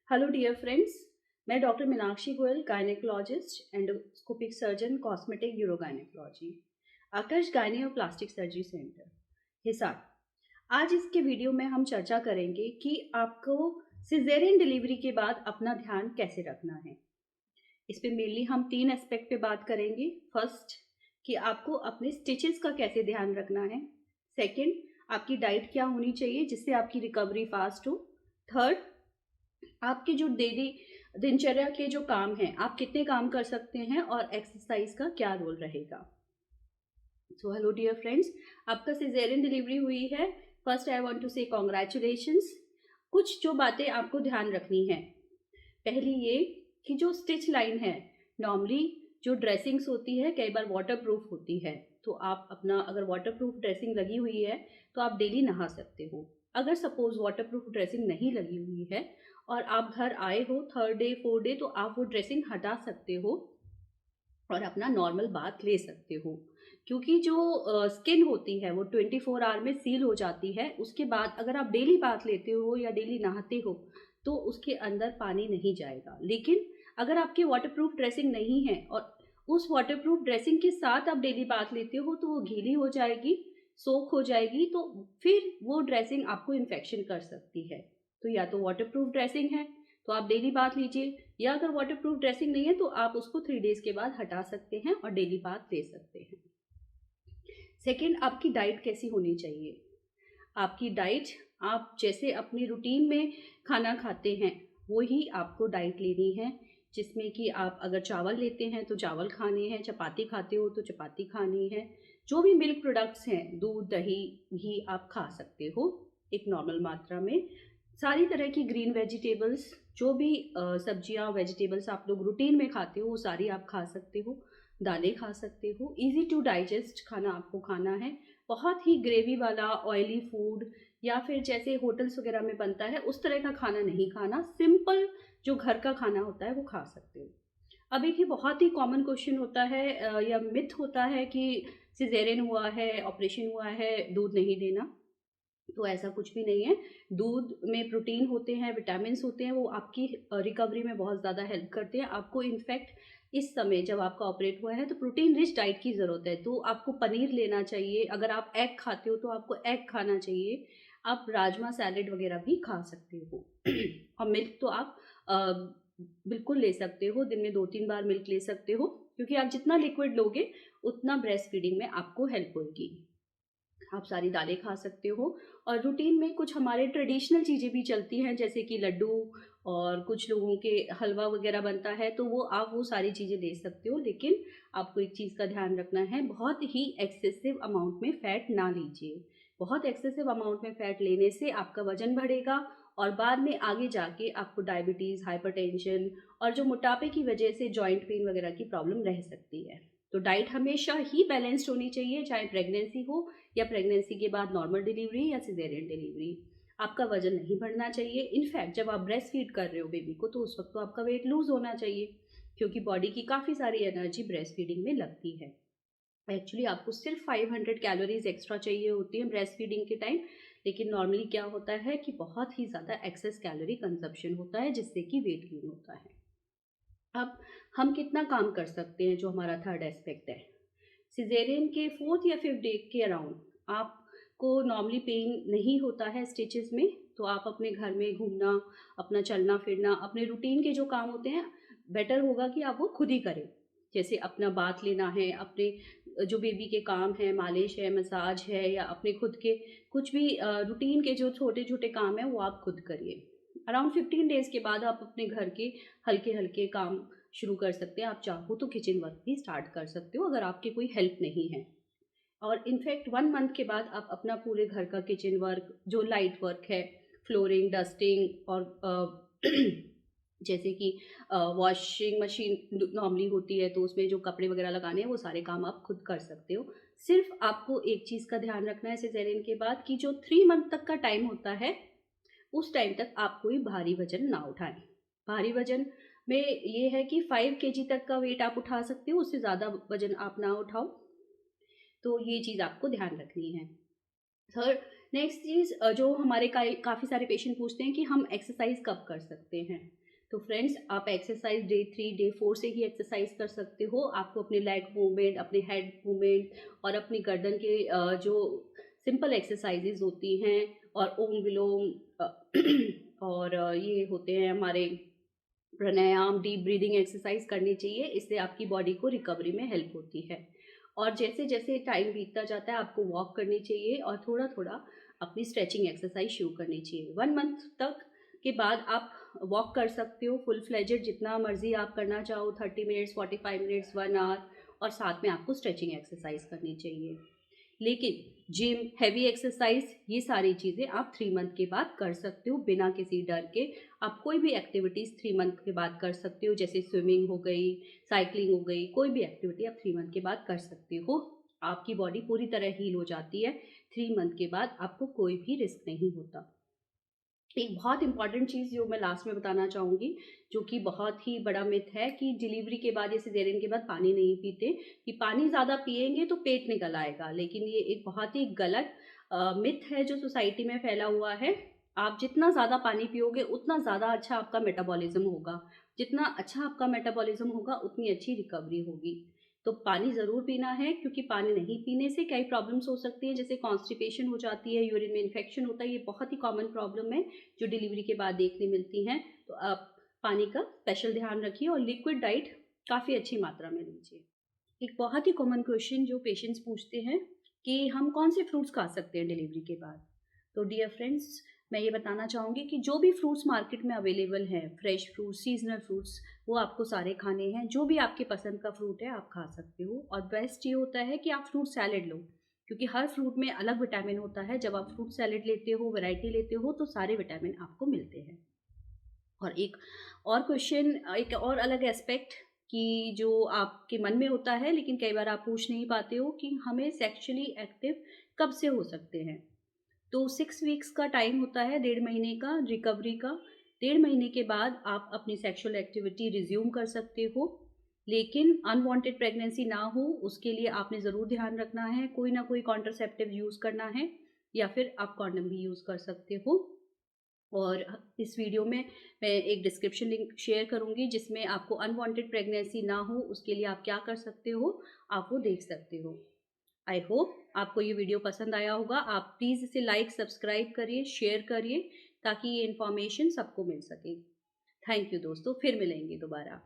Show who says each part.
Speaker 1: Hello dear friends, मैं doctor Meenakshi Goyal, gynaecologist, endoscopic surgeon, cosmetic urogynaecology, Aakarsh gynae और plastic surgery centre, Hisar. आज इसके video में हम चर्चा करेंगे कि आपको सिजेरियन डिलीवरी के बाद अपना ध्यान कैसे रखना है। इस पे मेनली हम 3 एस्पेक्ट पे बात करेंगे। फर्स्ट, कि आपको अपने स्टिचेस का कैसे ध्यान रखना है। सेकेंड, आपकी डाइट क्या होनी चाहिए जिससे आपकी रिकवरी फास्ट हो। थर्ड, आपके जो डेली दिनचर्या के जो काम हैं, आप कितने काम कर सकते हैं और एक्सरसाइज का क्या रोल रहेगा। सो हेलो डियर फ्रेंड्स, आपका सिजेरियन डिलीवरी हुई है। फर्स्ट आई वांट टू से कॉन्ग्रेचुलेशंस। कुछ जो बातें आपको ध्यान रखनी है, पहली ये कि जो स्टिच लाइन है, नॉर्मली जो ड्रेसिंग्स होती है कई बार वाटर प्रूफ होती है, तो आप अपना अगर वाटर प्रूफ ड्रेसिंग लगी हुई है तो आप डेली नहा सकते हो। अगर सपोज वाटर प्रूफ ड्रेसिंग नहीं लगी हुई है और आप घर आए हो थर्ड डे फोर्थ डे, तो आप वो ड्रेसिंग हटा सकते हो और अपना नॉर्मल बाथ ले सकते हो, क्योंकि जो स्किन होती है वो 24 आवर में सील हो जाती है। उसके बाद अगर आप डेली बाथ लेते हो या डेली नहाते हो तो उसके अंदर पानी नहीं जाएगा। लेकिन अगर आपकी वाटरप्रूफ ड्रेसिंग नहीं है और उस वाटरप्रूफ ड्रेसिंग के साथ आप डेली बाथ लेते हो तो वो गीली हो जाएगी, सोख हो जाएगी, तो फिर वो ड्रेसिंग आपको इन्फेक्शन कर सकती है। तो या तो वाटरप्रूफ ड्रेसिंग है तो आप डेली बाथ लीजिए, या अगर वाटरप्रूफ ड्रेसिंग नहीं है तो आप उसको 3 डेज के बाद हटा सकते हैं और डेली बाथ ले सकते हैं। सेकेंड, आपकी डाइट कैसी होनी चाहिए। आपकी डाइट, आप जैसे अपनी रूटीन में खाना खाते हैं वो ही आपको डाइट लेनी है, जिसमें कि आप अगर चावल लेते हैं तो चावल खाने हैं, चपाती खाते हो तो चपाती खानी है। जो भी मिल्क प्रोडक्ट्स हैं, दूध दही घी आप खा सकते हो एक नॉर्मल मात्रा में। सारी तरह की ग्रीन वेजिटेबल्स, जो भी सब्जियां वेजिटेबल्स आप लोग रूटीन में खाते हो वो सारी आप खा सकते हो। दालें खा सकते हो। इजी टू डाइजेस्ट खाना आपको खाना है। बहुत ही ग्रेवी वाला ऑयली फूड या फिर जैसे होटल्स वगैरह में बनता है उस तरह का खाना नहीं खाना। सिंपल जो घर का खाना होता है वो खा सकते हो। अब एक ही बहुत ही कॉमन क्वेश्चन होता है या मिथ होता है कि सिजेरियन हुआ है, ऑपरेशन हुआ है, दूध नहीं देना। तो ऐसा कुछ भी नहीं है। दूध में प्रोटीन होते हैं, विटामिन्स होते हैं, वो आपकी रिकवरी में बहुत ज़्यादा हेल्प करते हैं। आपको इनफैक्ट इस समय जब आपका ऑपरेट हुआ है तो प्रोटीन रिच डाइट की ज़रूरत है, तो आपको पनीर लेना चाहिए। अगर आप एग खाते हो तो आपको एग खाना चाहिए। आप राजमा सैलेड वगैरह भी खा सकते हो और मिल्क तो आप बिल्कुल ले सकते हो। दिन में 2-3 बार मिल्क ले सकते हो, क्योंकि आप जितना लिक्विड लोगे उतना ब्रेस्ट फीडिंग में आपको हेल्प होगी। आप सारी दालें खा सकते हो और रूटीन में कुछ हमारे ट्रेडिशनल चीज़ें भी चलती हैं, जैसे कि लड्डू और कुछ लोगों के हलवा वगैरह बनता है, तो वो आप वो सारी चीज़ें ले सकते हो। लेकिन आपको एक चीज़ का ध्यान रखना है, बहुत ही एक्सेसिव अमाउंट में फ़ैट ना लीजिए। बहुत एक्सेसिव अमाउंट में फ़ैट लेने से आपका वजन बढ़ेगा और बाद में आगे जाके आपको डायबिटीज़, हाइपरटेंशन और जो मोटापे की वजह से जॉइंट पेन वगैरह की प्रॉब्लम रह सकती है। तो डाइट हमेशा ही बैलेंस्ड होनी चाहिए, चाहे प्रेगनेंसी हो या प्रेगनेंसी के बाद नॉर्मल डिलीवरी या सिजेरियन डिलीवरी। आपका वजन नहीं बढ़ना चाहिए। इनफैक्ट जब आप ब्रेस्ट फीड कर रहे हो बेबी को तो उस वक्त तो आपका वेट लूज होना चाहिए, क्योंकि बॉडी की काफ़ी सारी एनर्जी ब्रेस्ट फीडिंग में लगती है। एक्चुअली आपको सिर्फ 500 कैलोरीज एक्स्ट्रा चाहिए होती है ब्रेस्ट फीडिंग के टाइम, लेकिन नॉर्मली क्या होता है कि बहुत ही ज़्यादा एक्सेस कैलोरी कंजप्शन होता है, जिससे कि वेट गेन होता है। अब हम कितना काम कर सकते हैं, जो हमारा थर्ड एस्पेक्ट है। सिजेरियन के 4th या 5th डे के अराउंड आपको नॉर्मली पेन नहीं होता है स्टिचेस में, तो आप अपने घर में घूमना, अपना चलना फिरना, अपने रूटीन के जो काम होते हैं, बेटर होगा कि आप वो खुद ही करें। जैसे अपना बाथ लेना है, अपने जो बेबी के काम है, मालिश है, मसाज है, या अपने खुद के कुछ भी रूटीन के जो छोटे छोटे काम हैं वो आप खुद करिए। अराउंड 15 डेज़ के बाद आप अपने घर के हल्के हल्के काम शुरू कर सकते हैं। आप चाहो तो किचन वर्क भी स्टार्ट कर सकते हो अगर आपकी कोई हेल्प नहीं है। और इनफैक्ट 1 मंथ के बाद आप अपना पूरे घर का किचन वर्क, जो लाइट वर्क है, फ्लोरिंग, डस्टिंग और जैसे कि वॉशिंग मशीन नॉर्मली होती है तो उसमें जो कपड़े वगैरह लगाने हैं वो सारे काम आप खुद कर सकते हो। सिर्फ आपको एक चीज़ का ध्यान रखना है सिजेरियन के बाद, कि जो 3 मंथ तक का टाइम होता है उस टाइम तक आप कोई भारी वजन ना उठाएं। भारी वजन में ये है कि 5 केजी तक का वेट आप उठा सकते हो, उससे ज़्यादा वजन आप ना उठाओ। तो ये चीज़ आपको ध्यान रखनी है। थर्ड, नेक्स्ट चीज़ जो हमारे काफ़ी सारे पेशेंट पूछते हैं कि हम एक्सरसाइज कब कर सकते हैं। तो फ्रेंड्स, आप एक्सरसाइज डे 3 डे 4 से ही एक्सरसाइज कर सकते हो। आपको अपने लेग मूवमेंट, अपने हेड मूवमेंट और अपनी गर्दन के जो सिंपल एक्सरसाइजेज होती हैं और ओम विलोम और ये होते हैं हमारे प्राणायाम, डीप ब्रीदिंग एक्सरसाइज करनी चाहिए। इससे आपकी बॉडी को रिकवरी में हेल्प होती है। और जैसे जैसे टाइम बीतता जाता है आपको वॉक करनी चाहिए और थोड़ा थोड़ा अपनी स्ट्रेचिंग एक्सरसाइज शुरू करनी चाहिए। 1 मंथ तक के बाद आप वॉक कर सकते हो फुल फ्लेजेड, जितना मर्जी आप करना चाहो, 30 मिनट्स, 45 मिनट्स, 1 आवर। और साथ में आपको स्ट्रेचिंग एक्सरसाइज करनी चाहिए। लेकिन जिम, हैवी एक्सरसाइज, ये सारी चीज़ें आप 3 मंथ के बाद कर सकते हो बिना किसी डर के। आप कोई भी एक्टिविटीज़ 3 मंथ के बाद कर सकते हो, जैसे स्विमिंग हो गई, साइकिलिंग हो गई, कोई भी एक्टिविटी आप 3 मंथ के बाद कर सकते हो। आपकी बॉडी पूरी तरह हील हो जाती है। 3 मंथ के बाद आपको कोई भी रिस्क नहीं होता। एक बहुत इंपॉर्टेंट चीज़ जो मैं लास्ट में बताना चाहूँगी, जो कि बहुत ही बड़ा मिथ है कि डिलीवरी के बाद या सिजेरियन के बाद पानी नहीं पीते, कि पानी ज़्यादा पिएंगे तो पेट निकल आएगा। लेकिन ये एक बहुत ही गलत मिथ है जो सोसाइटी में फैला हुआ है। आप जितना ज़्यादा पानी पियोगे उतना ज़्यादा अच्छा आपका मेटाबॉलिज्म होगा। जितना अच्छा आपका मेटाबॉलिज्म होगा उतनी अच्छी रिकवरी होगी। तो पानी ज़रूर पीना है, क्योंकि पानी नहीं पीने से कई प्रॉब्लम्स हो सकती हैं, जैसे कॉन्स्टिपेशन हो जाती है, यूरिन में इन्फेक्शन होता है। ये बहुत ही कॉमन प्रॉब्लम है जो डिलीवरी के बाद देखने मिलती हैं। तो आप पानी का स्पेशल ध्यान रखिए और लिक्विड डाइट काफ़ी अच्छी मात्रा में लीजिए। एक बहुत ही कॉमन क्वेश्चन जो पेशेंट्स पूछते हैं कि हम कौन से फ्रूट्स खा सकते हैं डिलीवरी के बाद। तो डियर फ्रेंड्स, मैं ये बताना चाहूँगी कि जो भी फ्रूट्स मार्केट में अवेलेबल हैं, फ्रेश फ्रूट्स, सीजनल फ्रूट्स, वो आपको सारे खाने हैं। जो भी आपके पसंद का फ्रूट है आप खा सकते हो। और बेस्ट ये होता है कि आप फ्रूट सैलेड लो, क्योंकि हर फ्रूट में अलग विटामिन होता है। जब आप फ्रूट सैलेड लेते हो, वैरायटी लेते हो, तो सारे विटामिन आपको मिलते हैं। और एक और क्वेश्चन, एक और अलग एस्पेक्ट कि जो आपके मन में होता है लेकिन कई बार आप पूछ नहीं पाते हो, कि हमें सेक्सुअली एक्टिव कब से हो सकते हैं। तो 6 वीक्स का टाइम होता है, 1.5 महीने का रिकवरी का। 1.5 महीने के बाद आप अपनी सेक्सुअल एक्टिविटी रिज्यूम कर सकते हो। लेकिन अनवांटेड प्रेगनेंसी ना हो, उसके लिए आपने ज़रूर ध्यान रखना है। कोई ना कोई कॉन्ट्रासेप्टिव यूज़ करना है, या फिर आप कॉन्डम भी यूज़ कर सकते हो। और इस वीडियो में मैं एक डिस्क्रिप्शन लिंक शेयर करूँगी, जिसमें आपको अनवांटेड प्रेगनेंसी ना हो उसके लिए आप क्या कर सकते हो, आप वो देख सकते हो। आई होप आपको ये वीडियो पसंद आया होगा। आप प्लीज़ इसे लाइक, सब्सक्राइब करिए, शेयर करिए, ताकि ये इन्फॉर्मेशन सबको मिल सके। थैंक यू दोस्तों, फिर मिलेंगे दोबारा।